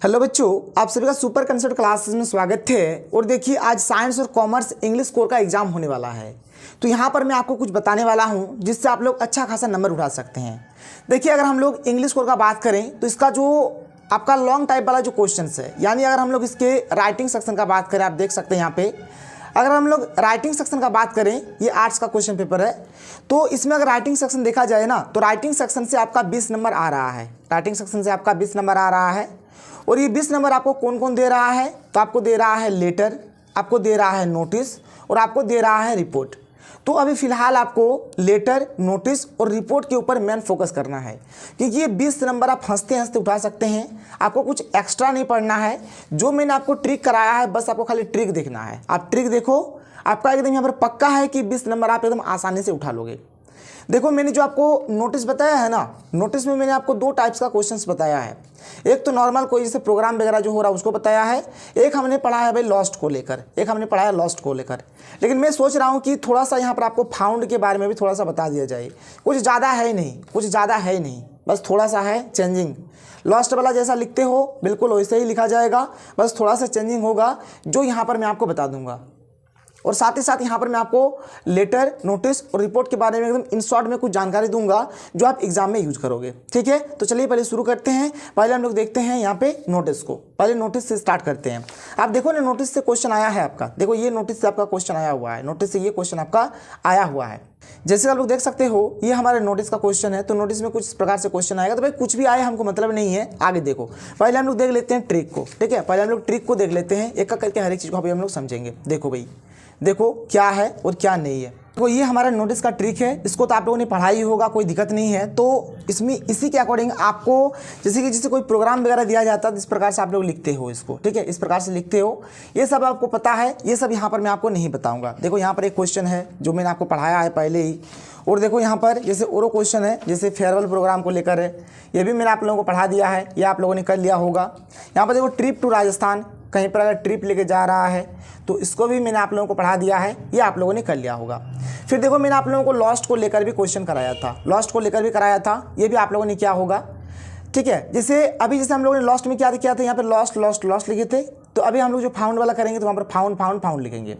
Hello बच्चों, आप सभी का सुपर कंसेप्ट क्लासेस में स्वागत है। और देखिए, आज साइंस और कॉमर्स इंग्लिश कोर का एग्जाम होने वाला है। तो यहाँ पर मैं आपको कुछ बताने वाला हूँ जिससे आप लोग अच्छा खासा नंबर उठा सकते हैं। देखिए, अगर हम लोग इंग्लिश कोर का बात करें तो इसका जो आपका लॉन्ग टाइप वाला जो क्वेश्चन है, यानी अगर हम लोग इसके राइटिंग सेक्शन का बात करें, आप देख सकते हैं यहाँ पे, अगर हम लोग राइटिंग सेक्शन का बात करें, ये आर्ट्स का क्वेश्चन पेपर है, तो इसमें अगर राइटिंग सेक्शन देखा जाए ना, तो राइटिंग सेक्शन से आपका 20 नंबर आ रहा है। राइटिंग सेक्शन से आपका 20 नंबर आ रहा है। और ये 20 नंबर आपको कौन कौन दे रहा है? तो आपको दे रहा है लेटर, आपको दे रहा है नोटिस और आपको दे रहा है रिपोर्ट। तो अभी फ़िलहाल आपको लेटर, नोटिस और रिपोर्ट के ऊपर मेन फोकस करना है, क्योंकि ये 20 नंबर आप हंसते हंसते उठा सकते हैं। आपको कुछ एक्स्ट्रा नहीं पढ़ना है। जो मैंने आपको ट्रिक कराया है, बस आपको खाली ट्रिक देखना है। आप ट्रिक देखो, आपका एकदम यहाँ पर पक्का है कि 20 नंबर आप एकदम आसानी से उठा लोगे। देखो, मैंने जो आपको नोटिस बताया है ना, नोटिस में मैंने आपको 2 टाइप्स का क्वेश्चंस बताया है। एक तो नॉर्मल कोई जैसे प्रोग्राम वगैरह जो हो रहा है उसको बताया है, एक हमने पढ़ा है भाई लॉस्ट को लेकर, एक हमने पढ़ा है लॉस्ट को लेकर। लेकिन मैं सोच रहा हूँ कि थोड़ा सा यहाँ पर आपको फाउंड के बारे में भी थोड़ा सा बता दिया जाए। कुछ ज़्यादा है नहीं, कुछ ज़्यादा है नहीं, बस थोड़ा सा है चेंजिंग। लॉस्ट वाला जैसा लिखते हो बिल्कुल वैसे ही लिखा जाएगा, बस थोड़ा सा चेंजिंग होगा जो यहाँ पर मैं आपको बता दूंगा। और साथ ही साथ यहाँ पर मैं आपको लेटर, नोटिस और रिपोर्ट के बारे में एकदम इन शॉर्ट में कुछ जानकारी दूंगा जो आप एग्जाम में यूज करोगे। ठीक है, तो चलिए पहले शुरू करते हैं। पहले हम लोग देखते हैं यहाँ पे नोटिस को। पहले नोटिस से स्टार्ट करते हैं। आप देखो ना, नोटिस से क्वेश्चन आया है आपका। देखो, ये नोटिस से आपका क्वेश्चन आया हुआ है, नोटिस से ये क्वेश्चन आपका आया हुआ है। जैसे आप लोग देख सकते हो, ये हमारे नोटिस का क्वेश्चन है। तो नोटिस में कुछ प्रकार से क्वेश्चन आएगा। तो भाई कुछ भी आए हमको मतलब नहीं है, आगे देखो। पहले हम लोग देख लेते हैं ट्रिक को। ठीक है, पहले हम लोग ट्रिक को देख लेते हैं, एक करके हर एक चीज़ को अभी हम लोग समझेंगे। देखो भाई, देखो क्या है और क्या नहीं है। तो ये हमारा नोटिस का ट्रिक है। इसको तो आप लोगों ने पढ़ा ही होगा, कोई दिक्कत नहीं है। तो इसमें इसी के अकॉर्डिंग आपको जैसे कोई प्रोग्राम वगैरह दिया जाता है, इस प्रकार से आप लोग लिखते हो इसको। ठीक है, इस प्रकार से लिखते हो। ये सब आपको पता है, ये सब यहाँ पर मैं आपको नहीं बताऊँगा। देखो, यहाँ पर एक क्वेश्चन है जो मैंने आपको पढ़ाया है पहले ही। और देखो यहाँ पर जैसे और क्वेश्चन है, जैसे फेयरवेल प्रोग्राम को लेकर है, ये भी मैंने आप लोगों को पढ़ा दिया है, ये आप लोगों ने कर लिया होगा। यहाँ पर देखो, ट्रिप टू राजस्थान, कहीं पर अगर ट्रिप लेके जा रहा है तो इसको भी मैंने आप लोगों को पढ़ा दिया है, ये आप लोगों ने कर लिया होगा। फिर देखो, मैंने आप लोगों को लॉस्ट को लेकर भी क्वेश्चन कराया था, लॉस्ट को लेकर भी कराया था, ये भी आप लोगों ने किया होगा। ठीक है, जैसे अभी जैसे हम लोगों ने लॉस्ट में क्या किया था, यहाँ पर लॉस्ट लॉस्ट लॉस्ट लिखे थे। तो अभी हम लोग जो फाउंड वाला करेंगे तो वहाँ पर फाउंड फाउंड फाउंड लिखेंगे।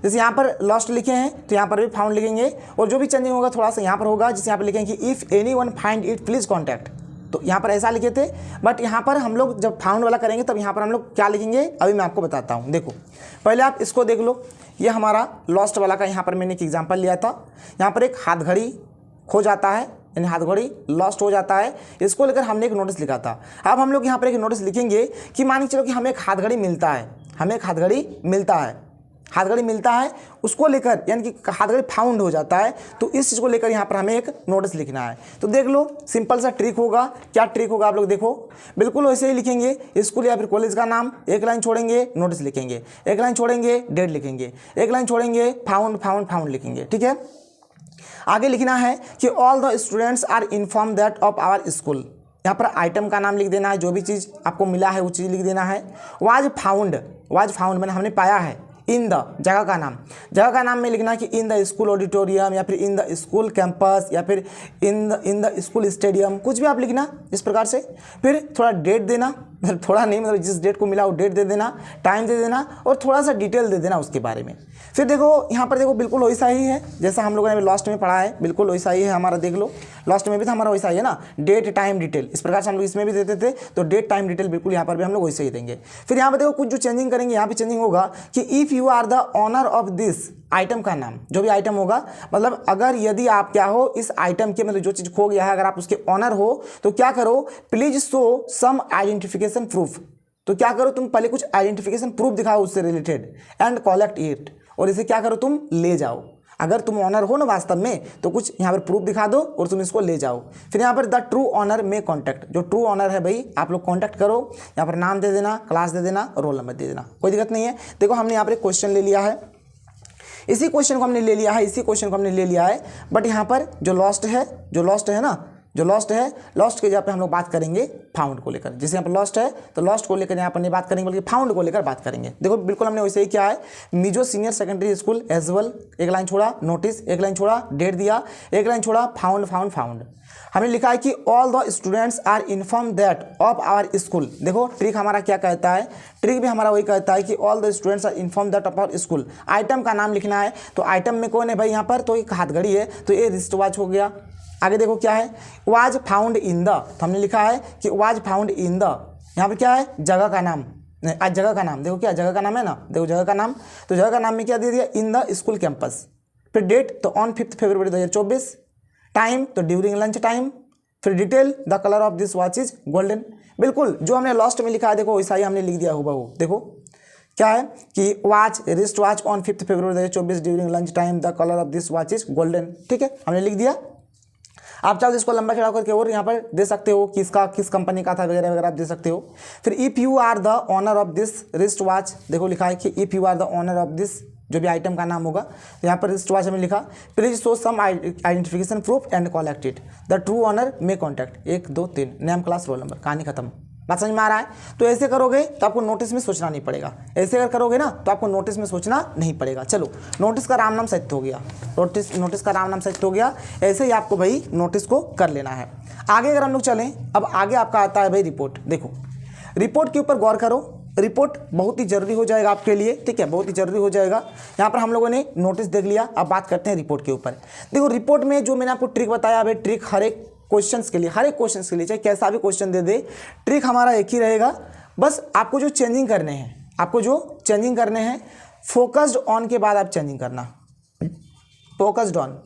जैसे यहाँ पर लॉस्ट लिखे हैं तो यहाँ पर भी फाउंड लिखेंगे। और जो भी चेंजिंग होगा थोड़ा सा यहाँ पर होगा, जैसे यहाँ पर लिखेंगे कि if any one find it please contact. तो यहाँ पर ऐसा लिखे थे, बट यहाँ पर हम लोग जब फाउंड वाला करेंगे तब यहाँ पर हम लोग क्या लिखेंगे, अभी मैं आपको बताता हूँ। देखो, पहले आप इसको देख लो। ये हमारा लॉस्ट वाला का यहाँ पर मैंने एक एग्जांपल लिया था। यहाँ पर एक हाथ घड़ी खो जाता है, यानी हाथ घड़ी लॉस्ट हो जाता है। इसको लेकर हमने एक नोटिस लिखा था। अब हम लोग यहाँ पर एक नोटिस लिखेंगे कि मान के चलो कि हमें एक हाथ घड़ी मिलता है, हमें एक हाथ घड़ी मिलता है, हाथ घड़ी मिलता है, उसको लेकर यानी कि हाथ घड़ी फाउंड हो जाता है। तो इस चीज़ को लेकर यहाँ पर हमें एक नोटिस लिखना है। तो देख लो, सिंपल सा ट्रिक होगा। क्या ट्रिक होगा आप लोग देखो, बिल्कुल वैसे ही लिखेंगे। स्कूल या फिर कॉलेज का नाम, एक लाइन छोड़ेंगे नोटिस लिखेंगे, एक लाइन छोड़ेंगे डेट लिखेंगे, एक लाइन छोड़ेंगे फाउंड फाउंड फाउंड लिखेंगे। ठीक है, आगे लिखना है कि all the students are inform that of our school. यहाँ पर आइटम का नाम लिख देना है, जो भी चीज़ आपको मिला है वो चीज़ लिख देना है। वाज फाउंड मैंने हमने पाया है। इन द जगह का नाम में लिखना है कि इन द स्कूल ऑडिटोरियम या फिर इन द स्कूल कैंपस या फिर इन द स्कूल स्टेडियम, कुछ भी आप लिखना इस प्रकार से। फिर थोड़ा डेट देना, मतलब थोड़ा नहीं, मतलब जिस डेट को मिला वो डेट दे देना, टाइम दे देना और थोड़ा सा डिटेल दे देना उसके बारे में। फिर देखो, यहाँ पर देखो बिल्कुल वैसा ही है जैसा हम लोगों ने लास्ट में पढ़ा है, बिल्कुल वैसा ही है हमारा। देख लो, लास्ट में भी था हमारा वैसा ही है ना, डेट टाइम डिटेल। इस प्रकार से हम लोग इसमें भी देते थे, तो डेट टाइम डिटेल बिल्कुल यहाँ पर भी हम लोग वैसे ही देंगे। फिर यहाँ पर देखो कुछ जो चेंजिंग करेंगे, यहाँ पे चेंजिंग होगा कि if you are the owner of this, item का नाम, जो भी आइटम होगा, मतलब अगर यदि आप क्या हो इस आइटम के, मतलब जो चीज़ खो गया है, अगर आप उसके ऑनर हो तो क्या करो, please show some identification proof. तो क्या करो, तुम पहले कुछ आइडेंटिफिकेशन प्रूफ दिखाओ उससे रिलेटेड एंड कलेक्ट इट, और इसे क्या करो, तुम ले जाओ। अगर तुम ऑनर हो ना वास्तव में, तो कुछ यहाँ पर प्रूफ दिखा दो और तुम इसको ले जाओ। फिर यहाँ पर द ट्रू ऑनर में कॉन्टैक्ट, जो ट्रू ऑनर है भाई आप लोग कॉन्टैक्ट करो। यहाँ पर नाम दे देना, क्लास दे देना, रोल नंबर दे देना, कोई दिक्कत नहीं है। देखो, हमने यहाँ पर एक क्वेश्चन ले लिया है, इसी क्वेश्चन को हमने ले लिया है, बट यहाँ पर जो लॉस्ट है ना, जो लॉस्ट है, लॉस्ट के जगह पे हम लोग बात करेंगे फाउंड को लेकर। जैसे यहाँ पर लॉस्ट है तो लॉस्ट को लेकर यहाँ पर नहीं बात करेंगे, बल्कि फाउंड को लेकर बात करेंगे। देखो बिल्कुल हमने वैसे ही क्या है, Mizo senior secondary school as well, एक लाइन छोड़ा, नोटिस एक लाइन छोड़ा, डेट दिया, एक लाइन छोड़ा, फाउंड फाउंड फाउंड। हमने लिखा है कि all the students are inform that of our school. देखो ट्रिक हमारा क्या कहता है, ट्रिक भी हमारा वही कहता है कि all the students are inform that of our school. Item का नाम लिखना है, तो आइटम में कौन है भाई यहाँ पर, तो एक हाथ घड़ी है, तो ये रिस्ट वॉच हो गया। आगे देखो क्या है, वाज फाउंड इन द, तो हमने लिखा है कि वाज फाउंड इन द, यहाँ पर क्या है, जगह का नाम, आज जगह का नाम, देखो क्या जगह का नाम है ना, देखो जगह का नाम, तो जगह का नाम में क्या दे दिया, इन द स्कूल कैंपस। फिर डेट, तो ऑन 5 फरवरी 2024। टाइम, तो ड्यूरिंग लंच टाइम। फिर detail, the colour of this watch is golden. बिल्कुल जो हमने लास्ट में लिखा है देखो वैसा ही हमने लिख दिया हुआ। देखो क्या है कि watch, wrist watch on 5 February 2024 during lunch time, the colour of this watch is golden. ठीक है, हमने लिख दिया। आप चाहो तो इसको लंबा चढ़ा करके और यहाँ पर दे सकते हो कि इसका किस कंपनी का था वगैरह वगैरह आप दे सकते हो। फिर if you are the owner of this wrist watch, देखो लिखा है कि if you are the owner of this, जो भी आइटम का नाम होगा यहाँ पर रिस्ट वॉच में लिखा, please show some identification proof and collect it, the true owner may contact 1 2 3 name class roll number. कहानी खत्म। बात समझ में आ रहा है? तो ऐसे करोगे तो आपको नोटिस में सोचना नहीं पड़ेगा, ऐसे अगर करोगे ना तो आपको नोटिस में सोचना नहीं पड़ेगा। चलो नोटिस का राम नाम सत्य हो गया, नोटिस का राम नाम सत्य हो गया। ऐसे ही आपको भाई नोटिस को कर लेना है। आगे अगर हम लोग चलें, अब आगे आपका आता है भाई रिपोर्ट। देखो रिपोर्ट के ऊपर गौर करो, रिपोर्ट बहुत ही जरूरी हो जाएगा आपके लिए। ठीक है, बहुत ही जरूरी हो जाएगा। यहाँ पर हम लोगों ने नोटिस देख लिया, अब बात करते हैं रिपोर्ट के ऊपर। देखो रिपोर्ट में जो मैंने आपको ट्रिक बताया, भाई ट्रिक हर एक क्वेश्चंस के लिए, हर एक क्वेश्चंस के लिए, चाहे कैसा भी क्वेश्चन दे दे, ट्रिक हमारा एक ही रहेगा। बस आपको जो चेंजिंग करने हैं, आपको जो चेंजिंग करने हैं, फोकस्ड ऑन के बाद आप चेंजिंग करना, फोकस्ड ऑन।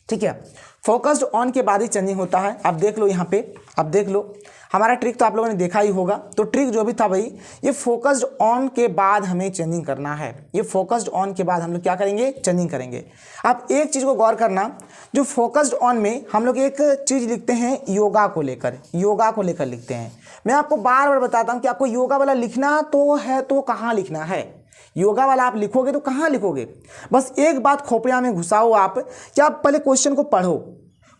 ठीक है, फोकस्ड ऑन के बाद ही चेंजिंग होता है। आप देख लो यहाँ पे, आप देख लो हमारा ट्रिक तो आप लोगों ने देखा ही होगा। तो ट्रिक जो भी था भाई, ये फोकस्ड ऑन के बाद हमें चेंजिंग करना है। ये फोकस्ड ऑन के बाद हम लोग क्या करेंगे, चेंजिंग करेंगे। आप एक चीज़ को गौर करना, जो फोकस्ड ऑन में हम लोग एक चीज़ लिखते हैं योगा को लेकर, योगा को लेकर लिखते हैं। मैं आपको बार बार बताता हूँ कि आपको योगा वाला लिखना तो है, तो कहाँ लिखना है। योगा वाला आप लिखोगे तो कहाँ लिखोगे, बस एक बात खोपड़िया में घुसाओ आप, कि आप पहले क्वेश्चन को पढ़ो,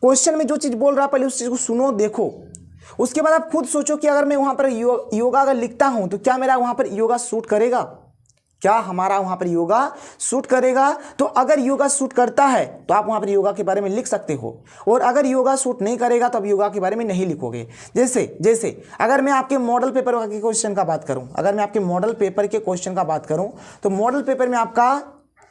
क्वेश्चन में जो चीज़ बोल रहा है पहले उस चीज़ को सुनो, देखो, उसके बाद आप खुद सोचो कि अगर मैं वहाँ पर योगा अगर लिखता हूँ तो क्या मेरा वहाँ पर योगा सूट करेगा, क्या हमारा वहाँ पर योगा सूट करेगा। तो अगर योगा सूट करता है तो आप वहाँ पर योगा के बारे में लिख सकते हो, और अगर योगा सूट नहीं करेगा तो आप योगा के बारे में नहीं लिखोगे। जैसे अगर मैं आपके मॉडल पेपर के क्वेश्चन का बात करूँ, अगर मैं आपके मॉडल पेपर के क्वेश्चन का बात करूँ, तो मॉडल पेपर में आपका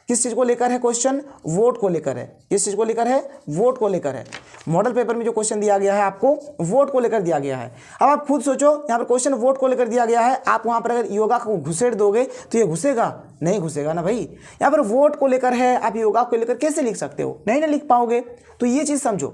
किस चीज़ को लेकर है क्वेश्चन, वोट को लेकर है। किस चीज़ को लेकर है, वोट को लेकर है। मॉडल पेपर में जो क्वेश्चन दिया गया है आपको वोट को लेकर दिया गया है। अब आप खुद सोचो, यहाँ पर क्वेश्चन वोट को लेकर दिया गया है, आप वहाँ पर अगर योगा को घुसेड़ दोगे तो ये घुसेगा नहीं, घुसेगा ना भाई। यहाँ पर वोट को लेकर है, आप योगा को लेकर कैसे लिख सकते हो, नहीं ना लिख पाओगे। तो ये चीज़ समझो,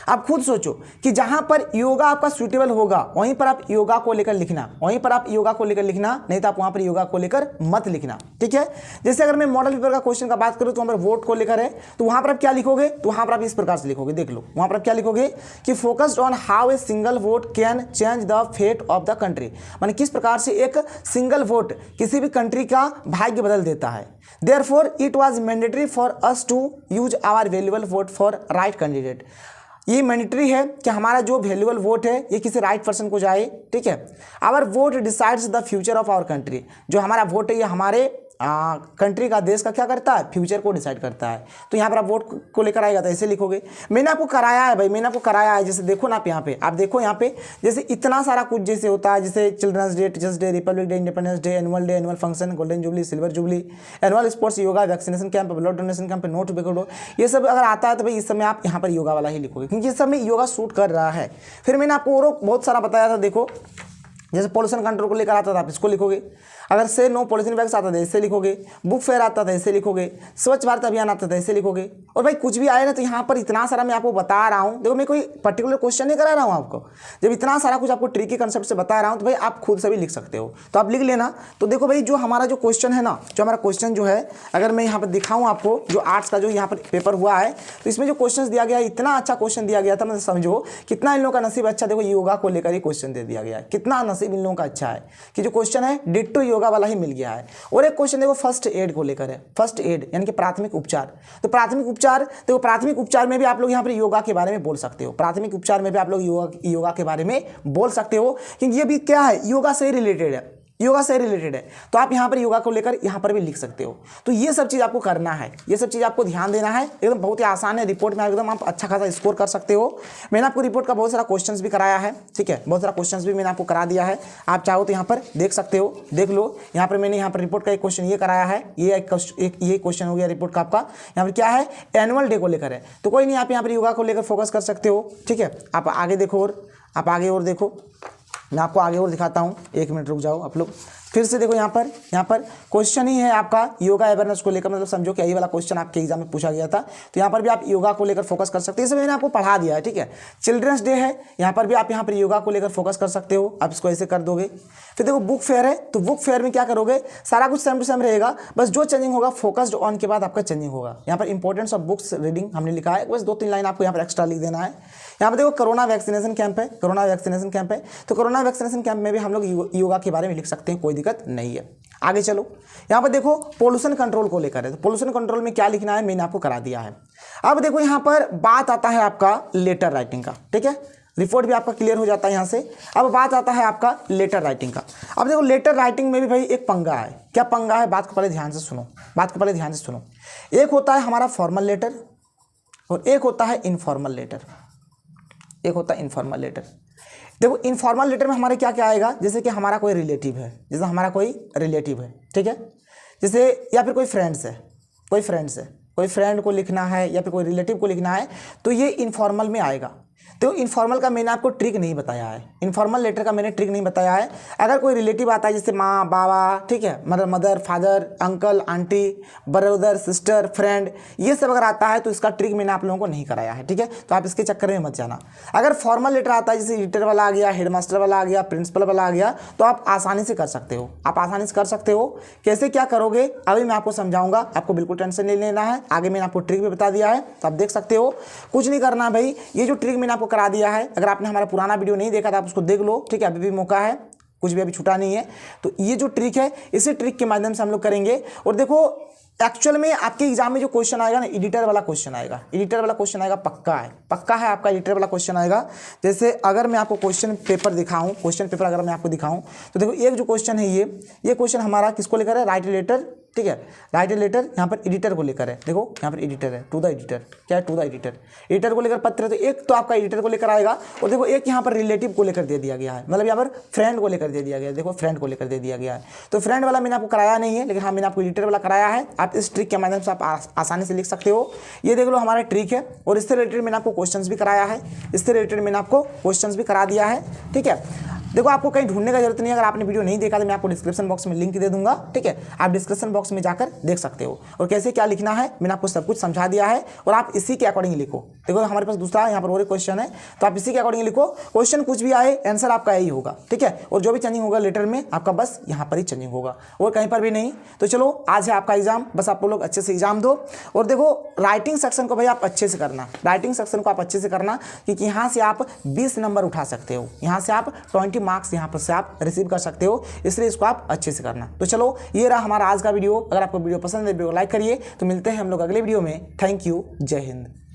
आप खुद सोचो कि जहां पर योगा आपका सूटेबल होगा वहीं पर आप योगा को लेकर लिखना, वहीं पर आप योगा को लेकर लिखना, नहीं तो आप वहां पर योगा को लेकर मत लिखना। ठीक है, जैसे अगर मैं मॉडल पेपर का क्वेश्चन का बात करूं तो वहां पर वोट को लेकर है, तो वहां पर आप क्या लिखोगे, तो वहां पर आप इस प्रकार से लिखोगे, देख लो वहां पर आप क्या लिखोगे कि focused on how a single vote can change the fate of the country, माने किस प्रकार से एक सिंगल वोट किसी भी कंट्री का भाग्य बदल देता है। Therefore it was mandatory for us to use our valuable vote for right candidate. ये मैंडेटरी है कि हमारा जो वैल्यूएबल वोट है ये किसी राइट पर्सन को जाए। ठीक है, our vote decides the future of our country, जो हमारा वोट है ये हमारे कंट्री का, देश का क्या करता है, फ्यूचर को डिसाइड करता है। तो यहाँ पर आप वोट को लेकर आएगा तो ऐसे लिखोगे। मैंने आपको कराया है भाई, मैंने आपको कराया है। जैसे देखो ना आप यहाँ पे, आप देखो यहाँ पे जैसे इतना सारा कुछ जैसे होता है, जैसे children's day, teachers day, republic day, independence day, annual function, golden jubilee, silver jubilee, annual sports, yoga, vaccination camp, blood donation camp, note बेको, ये सब अगर आता है तो भाई इस समय आप यहाँ पर योगा वाला ही लिखोगे, क्योंकि इस समय योगा सूट कर रहा है। फिर मैंने आपको और बहुत सारा बताया था, देखो जैसे पॉल्यूशन कंट्रोल को लेकर आता था आप इसको लिखोगे, अगर से नो पॉल्यूशन वैक्स आता था ऐसे लिखोगे, बुक फेयर आता था ऐसे लिखोगे, स्वच्छ भारत अभियान आता था ऐसे लिखोगे। और भाई कुछ भी आए ना तो यहाँ पर इतना सारा मैं आपको बता रहा हूँ, देखो मैं कोई पर्टिकुलर क्वेश्चन नहीं करा रहा हूँ आपको, जब इतना सारा कुछ आपको ट्रिकी कंसेप्ट से बता रहा हूँ तो भाई आप खुद से भी लिख सकते हो, तो आप लिख लेना। तो देखो भाई जो हमारा जो क्वेश्चन है ना, जो हमारा क्वेश्चन जो है, अगर मैं यहाँ पर दिखाऊँ आपको, जो आर्ट्स का जो यहाँ पर पेपर हुआ है तो इसमें जो क्वेश्चन दिया गया है, इतना अच्छा क्वेश्चन दिया गया था, मतलब समझो कितना इन लोगों का नसीब अच्छा। देखो योगा को लेकर ही क्वेश्चन दे दिया गया है, कितना नसीब इन लोगों का अच्छा है कि जो क्वेश्चन है डिट्टो योगा वाला ही मिल गया है। और एक क्वेश्चन देखो फर्स्ट एड को लेकर है, फर्स्ट एड यानी कि प्राथमिक उपचार। तो प्राथमिक उपचार, देखो प्राथमिक उपचार में भी आप लोग यहाँ पर योगा के बारे में बोल सकते हो, प्राथमिक उपचार में भी आप लोग योगा के बारे में बोल सकते हो, क्योंकि ये भी क्या है, योगा से रिलेटेड है। योगा से रिलेटेड है, तो आप यहाँ पर योगा को लेकर यहाँ पर भी लिख सकते हो। तो ये सब चीज़ आपको करना है, ये सब चीज़ आपको ध्यान देना है। एकदम बहुत ही आसान है, रिपोर्ट में एकदम आप अच्छा खासा स्कोर कर सकते हो। मैंने आपको रिपोर्ट का बहुत सारा क्वेश्चंस भी कराया है, ठीक है, बहुत सारा क्वेश्चंस भी मैंने आपको करा दिया है। आप चाहो तो यहाँ पर देख सकते हो, देख लो। यहाँ पर मैंने यहाँ पर रिपोर्ट का एक क्वेश्चन ये कराया है, ये क्वेश्चन हो गया रिपोर्ट का आपका। यहाँ पर क्या है, एनुअल डे को लेकर है, तो कोई नहीं, आप यहाँ पर योगा को लेकर फोकस कर सकते हो, ठीक है। आप आगे देखो, और आप आगे और देखो, मैं आपको आगे और दिखाता हूँ। 1 मिनट रुक जाओ आप लोग, फिर से देखो। यहाँ पर क्वेश्चन ही है आपका योगा अवेयरनेस को लेकर, मतलब समझो कि यही वाला क्वेश्चन आपके एग्जाम में पूछा गया था। तो यहाँ पर भी आप योगा को लेकर फोकस कर सकते हैं, इसे मैंने आपको पढ़ा दिया है, ठीक है। चिल्ड्रंस डे है, यहाँ पर भी आप यहाँ पर योगा को लेकर फोकस कर सकते हो, आप इसको ऐसे कर दोगे। फिर देखो बुक फेयर है, तो बुक फेयर में क्या करोगे, सारा कुछ सेम टू सेम रहेगा, बस जो चेंजिंग होगा फोकस्ड ऑन के बाद आपका चेंजिंग होगा। यहाँ पर इंपॉर्टेंस ऑफ बुक्स रीडिंग हमने लिखा है, बस 2-3 लाइन आपको यहाँ पर एक्स्ट्रा लिख देना है। यहाँ पर देखो कोरोना वैक्सीनेशन कैंप है, कोरोना वैक्सीनेशन कैंप है, तो कोरोना वैक्सीनेशन कैंप में भी हम लोग योगा के बारे में लिख सकते हैं, कोई दिक्कत नहीं है। आगे चलो, यहाँ पर देखो पोल्यूशन कंट्रोल को लेकर है, तो पोल्यूशन कंट्रोल में क्या लिखना है मैंने आपको करा दिया है। अब देखो यहाँ पर बात आता है आपका लेटर राइटिंग का, ठीक है, रिपोर्ट भी आपका क्लियर हो जाता है यहाँ से। अब बात आता है आपका लेटर राइटिंग का। अब देखो लेटर राइटिंग में भी भाई एक पंगा है। क्या पंगा है, बात को पहले ध्यान से सुनो, बात को पहले ध्यान से सुनो। एक होता है हमारा फॉर्मल लेटर और एक होता है इनफॉर्मल लेटर, एक होता है इनफॉर्मल लेटर। देखो इनफॉर्मल लेटर में हमारे क्या क्या आएगा, जैसे कि हमारा कोई रिलेटिव है, जैसे हमारा कोई रिलेटिव है, ठीक है, जैसे या फिर कोई फ्रेंड्स है, कोई फ्रेंड्स है, कोई फ्रेंड को लिखना है या फिर कोई रिलेटिव को लिखना है, तो ये इनफॉर्मल में आएगा। तो इनफॉर्मल का मैंने आपको ट्रिक नहीं बताया है, इनफॉर्मल लेटर का मैंने ट्रिक नहीं बताया है। अगर कोई रिलेटिव आता है जैसे माँ बाबा, ठीक है, mother father, uncle aunty, brother sister, friend, ये सब अगर आता है तो इसका ट्रिक मैंने आप लोगों को नहीं कराया है, ठीक है, तो आप इसके चक्कर में मत जाना। अगर फॉर्मल लेटर आता है जैसे एडिटर वाला आ गया, हेडमास्टर वाला आ गया, प्रिंसिपल वाला आ गया, तो आप आसानी से कर सकते हो, आप आसानी से कर सकते हो। कैसे क्या करोगे अभी मैं आपको समझाऊंगा, आपको बिल्कुल टेंशन नहीं लेना है। आगे मैंने आपको ट्रिक भी बता दिया है, तो आप देख सकते हो, कुछ नहीं करना भाई। ये जो ट्रिक मैंने आपको करा दिया है, अगर आपने हमारा पुराना वीडियो नहीं देखा था आप उसको देख लो, ठीक है, अभी भी मौका है, कुछ भी अभी छूटा नहीं है। तो ये जो ट्रिक है, इसी ट्रिक के माध्यम से हम लोग करेंगे। और देखो एक्चुअल में आपके एग्जाम में जो क्वेश्चन आएगा ना, एडिटर वाला क्वेश्चन आएगा, एडिटर वाला क्वेश्चन आएगा, पक्का है, पक्का है आपका एडिटर वाला क्वेश्चन आएगा। जैसे अगर मैं आपको क्वेश्चन पेपर दिखाऊं, क्वेश्चन पेपर अगर मैं आपको दिखाऊं, तो देखो एक जो क्वेश्चन है ये क्वेश्चन हमारा किसको लेकर है, राइट लेटर, ठीक है, राइट लेटर यहाँ पर एडिटर को लेकर है। देखो यहाँ पर एडिटर है, टू द एडिटर, क्या है, टू द एडिटर, एडिटर को लेकर पत्र है, तो एक तो आपका एडिटर को लेकर आएगा। और देखो एक यहाँ पर रिलेटिव को लेकर दे दिया गया है, मतलब यहाँ पर फ्रेंड को लेकर दे दिया गया है, देखो फ्रेंड को लेकर दे दिया गया है। तो फ्रेंड वाला मैंने आपको कराया नहीं है, लेकिन हाँ मैंने आपको एडिटर वाला कराया है। आप इस ट्रिक के माध्यम से आप आसानी से लिख सकते हो। ये देख लो हमारा ट्रिक है, और इससे रिलेटेड मैंने आपको क्वेश्चंस भी कराया है, इससे रिलेटेड मैंने आपको क्वेश्चंस भी करा दिया है, ठीक है। देखो आपको कहीं ढूंढने का जरूरत नहीं है, अगर आपने वीडियो नहीं देखा तो मैं आपको डिस्क्रिप्शन बॉक्स में लिंक दे दूंगा, ठीक है, आप डिस्क्रिप्शन बॉक्स में जाकर देख सकते हो। और कैसे क्या लिखना है मैंने आपको सब कुछ समझा दिया है, और आप इसी के अकॉर्डिंग लिखो। देखो हमारे पास दूसरा यहाँ पर और एक क्वेश्चन है, तो आप इसी के अकॉर्डिंग लिखो। क्वेश्चन कुछ भी आए आंसर आपका यही होगा, ठीक है, और जो भी चेंजिंग होगा लेटर में आपका बस यहाँ पर ही चेंजिंग होगा, और कहीं पर भी नहीं। तो चलो आज है आपका एग्जाम, बस आप लोग अच्छे से एग्जाम दो। और देखो राइटिंग सेक्शन को भाई आप अच्छे से करना, राइटिंग सेक्शन को आप अच्छे से करना, क्योंकि यहाँ से आप 20 नंबर उठा सकते हो, यहाँ से आप 20 मार्क्स यहाँ पर से आप रिसीव कर सकते हो, इसलिए इसको आप अच्छे से करना। तो चलो ये रहा हमारा आज का वीडियो। अगर आपको वीडियो पसंद है वीडियो को लाइक करिए। तो मिलते हैं हम लोग अगले वीडियो में। थैंक यू, जय हिंद।